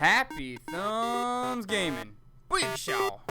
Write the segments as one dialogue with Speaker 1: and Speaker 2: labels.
Speaker 1: Happy Thumbs Gaming. Big show.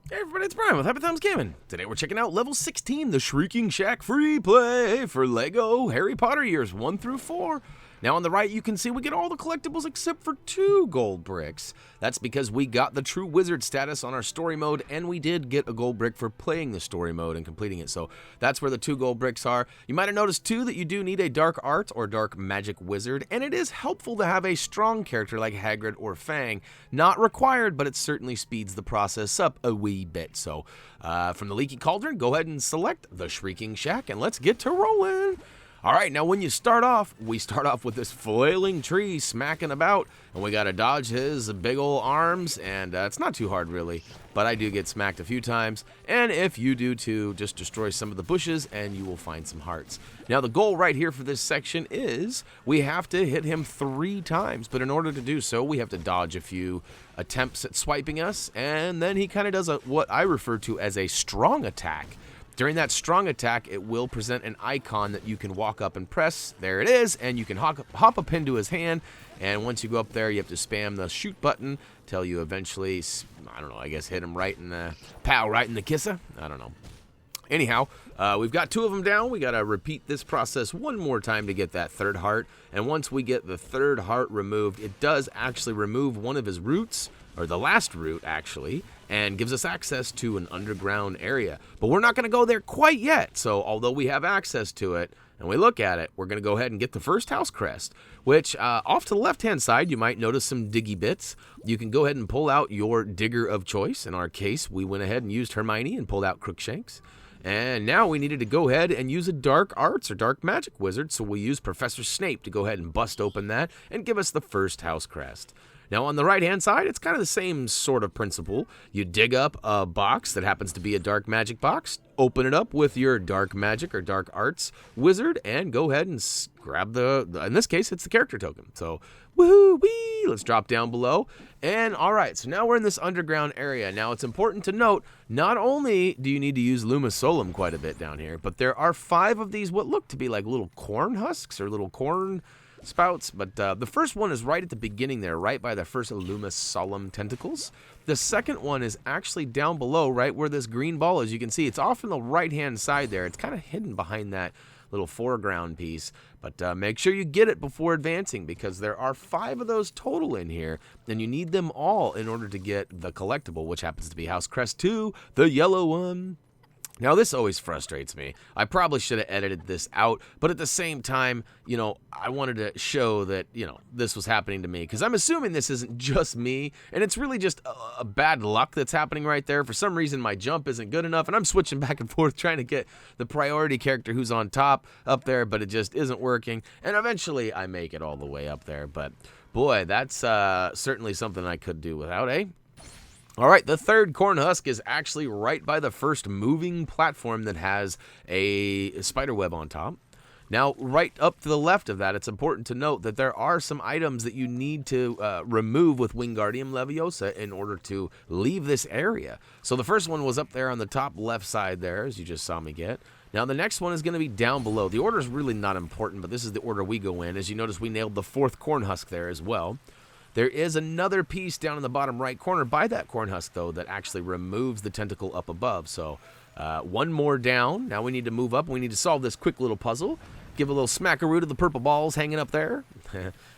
Speaker 2: Hey everybody, it's Brian with HappyThumbsGaming. Today we're checking out level 16, the Shrieking Shack free play for LEGO Harry Potter years 1 through 4. Now on the right you can see we get all the collectibles except for 2 gold bricks. That's because we got the true wizard status on our story mode, and we did get a gold brick for playing the story mode and completing it. So that's where the 2 gold bricks are. You might have noticed too that you do need a dark art or dark magic wizard, and it is helpful to have a strong character like Hagrid or Fang. Not required, but it certainly speeds the process up a wee bit. So from the Leaky Cauldron, go ahead and select the Shrieking Shack and let's get to rolling. All right, now when you start off, we start off with this flailing tree smacking about, and we got to dodge his big ol' arms, and it's not too hard really, but I do get smacked a few times, and if you do too, just destroy some of the bushes and you will find some hearts. Now the goal right here for this section is we have to hit him 3 times, but in order to do so, we have to dodge a few attempts at swiping us, and then he kind of does what I refer to as a strong attack. During that strong attack, it will present an icon that you can walk up and press. There it is, and you can hop up into his hand, and once you go up there, you have to spam the shoot button till you eventually, I don't know, I guess hit him right in the, right in the kisser? I don't know. Anyhow, we've got 2 of them down. We got to repeat this process 1 more time to get that 3rd heart, and once we get the 3rd heart removed, it does actually remove one of his roots, or the last root actually, and gives us access to an underground area. But we're not going to go there quite yet, so although we have access to it and we look at it, we're going to go ahead and get the first house crest, which off to the left-hand side, you might notice some diggy bits. You can go ahead and pull out your digger of choice. In our case, we went ahead and used Hermione and pulled out Crookshanks. And now we needed to go ahead and use a dark arts or dark magic wizard, so we used Professor Snape to go ahead and bust open that and give us the first house crest. Now on the right hand side, it's kind of the same sort of principle. You dig up a box that happens to be a dark magic box, open it up with your dark magic or dark arts wizard, and go ahead and grab in this case, it's the character token. So woohoo-wee, let's drop down below. And all right, so now we're in this underground area. Now it's important to note, not only do you need to use Luma Solum quite a bit down here, but there are 5 of these what look to be like little corn husks or little corn spouts, but the first one is right at the beginning there, right by the first Luma Solum tentacles. The second one is actually down below, right where this green ball is. You can see it's off on the right-hand side there. It's kind of hidden behind that little foreground piece, but make sure you get it before advancing, because there are 5 of those total in here, and you need them all in order to get the collectible, which happens to be House Crest 2, the yellow one. Now, this always frustrates me. I probably should have edited this out, but at the same time, you know, I wanted to show that, you know, this was happening to me, because I'm assuming this isn't just me, and it's really just a bad luck that's happening right there. For some reason, my jump isn't good enough, and I'm switching back and forth trying to get the priority character who's on top up there, but it just isn't working, and eventually I make it all the way up there. But boy, that's certainly something I could do without, eh? All right, the 3rd corn husk is actually right by the first moving platform that has a spider web on top. Now, right up to the left of that, it's important to note that there are some items that you need to remove with Wingardium Leviosa in order to leave this area. So the first one was up there on the top left side there, as you just saw me get. Now, the next one is going to be down below. The order is really not important, but this is the order we go in. As you notice, we nailed the 4th corn husk there as well. There is another piece down in the bottom right corner by that corn husk, though, that actually removes the tentacle up above. So 1 more down. Now we need to move up. We need to solve this quick little puzzle. Give a little smackaroo to the purple balls hanging up there.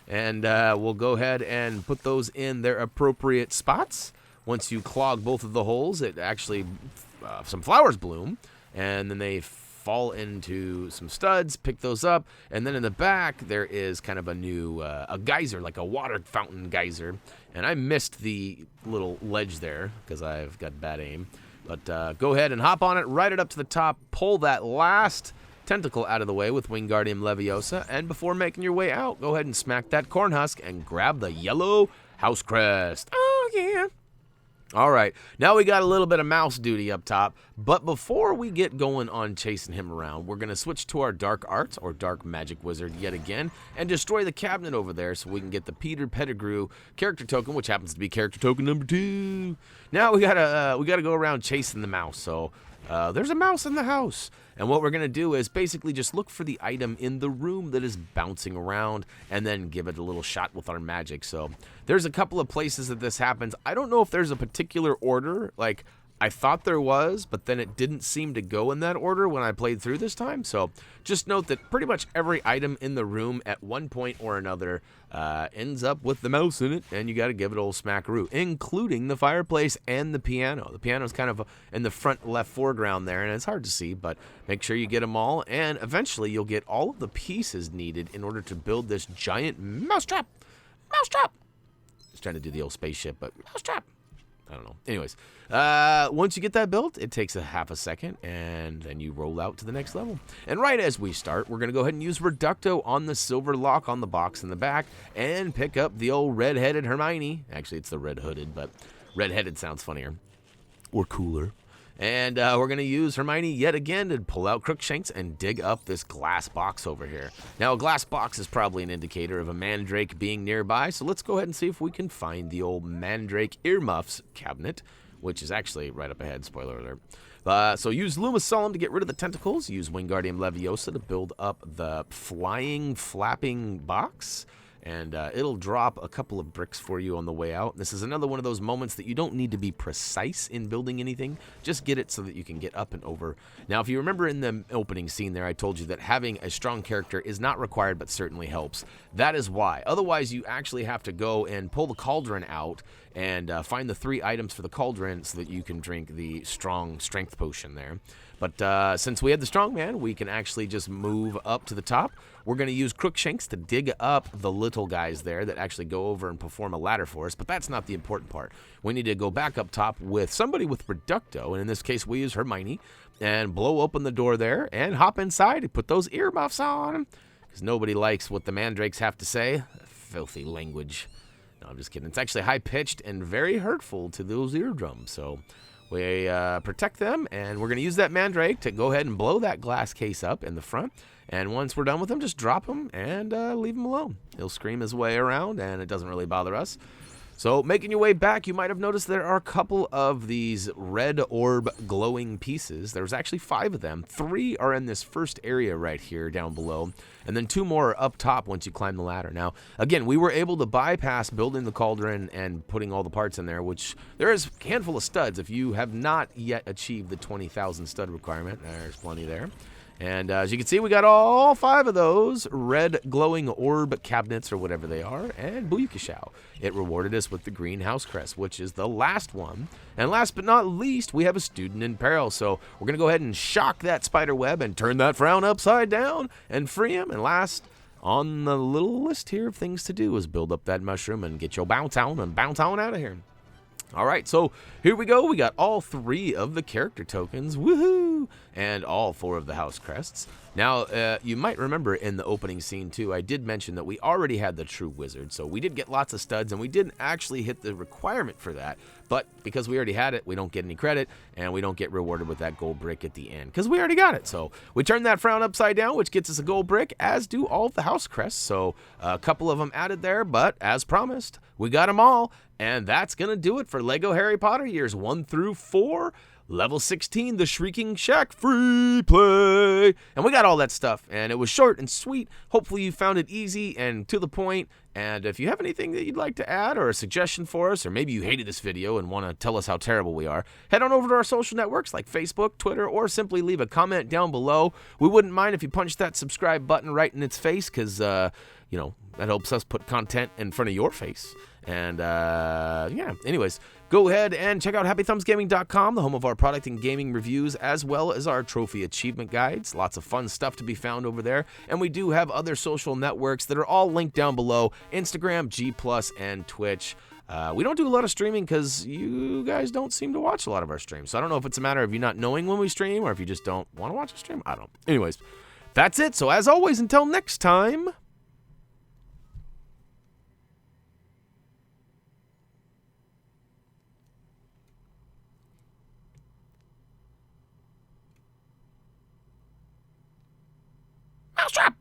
Speaker 2: And we'll go ahead and put those in their appropriate spots. Once you clog both of the holes, it actually, some flowers bloom. And then they fall into some studs, pick those up, and then in the back there is kind of a new a geyser, like a water fountain geyser, and I missed the little ledge there because I've got bad aim, but go ahead and hop on it, ride it up to the top, pull that last tentacle out of the way with Wingardium Leviosa, and before making your way out, go ahead and smack that corn husk and grab the yellow house crest. Oh yeah. All right, now we got a little bit of mouse duty up top, but before we get going on chasing him around, we're going to switch to our dark arts or dark magic wizard yet again and destroy the cabinet over there so we can get the Peter Pettigrew character token, which happens to be character token number 2. Now we gotta go around chasing the mouse, so there's a mouse in the house. And what we're going to do is basically just look for the item in the room that is bouncing around and then give it a little shot with our magic. So there's a couple of places that this happens. I don't know if there's a particular order. Like, I thought there was, but then it didn't seem to go in that order when I played through this time. So just note that pretty much every item in the room at one point or another ends up with the mouse in it, and you got to give it a old smackaroo, including the fireplace and the piano. The piano's kind of in the front left foreground there, and it's hard to see, but make sure you get them all, and eventually you'll get all of the pieces needed in order to build this giant mousetrap. Mousetrap! I was trying to do the old spaceship, but mousetrap. I don't know. Anyways, once you get that built, it takes a half a second, and then you roll out to the next level. And right as we start, we're going to go ahead and use Reducto on the silver lock on the box in the back and pick up the old red-headed Hermione. Actually, it's the red-hooded, but red-headed sounds funnier or cooler. And we're going to use Hermione yet again to pull out Crookshanks and dig up this glass box over here. Now, a glass box is probably an indicator of a mandrake being nearby, so let's go ahead and see if we can find the old mandrake earmuffs cabinet, which is actually right up ahead, spoiler alert. So use Luma Solemn to get rid of the tentacles. Use Wingardium Leviosa to build up the flying, flapping box. And it'll drop a couple of bricks for you on the way out. This is another one of those moments that you don't need to be precise in building anything. Just get it so that you can get up and over. Now, if you remember in the opening scene there, I told you that having a strong character is not required but certainly helps. That is why. Otherwise, you actually have to go and pull the cauldron out and find the 3 items for the cauldron so that you can drink the strong strength potion there. But since we have the strong man, we can actually just move up to the top. We're going to use Crookshanks to dig up the little guys there that actually go over and perform a ladder for us, but that's not the important part. We need to go back up top with somebody with Reducto, and in this case we use Hermione, and blow open the door there and hop inside and put those earmuffs on, because nobody likes what the mandrakes have to say. Filthy language. No, I'm just kidding. It's actually high-pitched and very hurtful to those eardrums, so we protect them, and we're going to use that mandrake to go ahead and blow that glass case up in the front. And once we're done with him, just drop him and leave him alone. He'll scream his way around, and it doesn't really bother us. So making your way back, you might have noticed there are a couple of these red orb glowing pieces. There's actually 5 of them. 3 are in this first area right here down below, and then 2 more are up top once you climb the ladder. Now, again, we were able to bypass building the cauldron and putting all the parts in there, which there is a handful of studs. If you have not yet achieved the 20,000 stud requirement, there's plenty there. And as you can see, we got all 5 of those red glowing orb cabinets or whatever they are, and booyakashow. It rewarded us with the greenhouse crest, which is the last one. And last but not least, we have a student in peril. So we're going to go ahead and shock that spider web and turn that frown upside down and free him. And last on the little list here of things to do is build up that mushroom and get your bounce on and bounce on out of here. All right, so here we go. We got all 3 of the character tokens, woohoo, and all 4 of the house crests. Now, you might remember in the opening scene, too, I did mention that we already had the true wizard, so we did get lots of studs, and we didn't actually hit the requirement for that, but because we already had it, we don't get any credit, and we don't get rewarded with that gold brick at the end, because we already got it. So we turned that frown upside down, which gets us a gold brick, as do all of the house crests, so a couple of them added there, but as promised, we got them all. And that's going to do it for LEGO Harry Potter years 1 through 4, level 16, the Shrieking Shack free play. And we got all that stuff, and it was short and sweet. Hopefully you found it easy and to the point. And if you have anything that you'd like to add or a suggestion for us, or maybe you hated this video and want to tell us how terrible we are, head on over to our social networks like Facebook, Twitter, or simply leave a comment down below. We wouldn't mind if you punched that subscribe button right in its face, because, you know, that helps us put content in front of your face. And, yeah, anyways, go ahead and check out HappyThumbsGaming.com, the home of our product and gaming reviews, as well as our trophy achievement guides. Lots of fun stuff to be found over there. And we do have other social networks that are all linked down below: Instagram, G+, and Twitch. We don't do a lot of streaming because you guys don't seem to watch a lot of our streams. So I don't know if it's a matter of you not knowing when we stream or if you just don't want to watch a stream. I don't. Anyways, that's it. So as always, until next time... Mousetrap!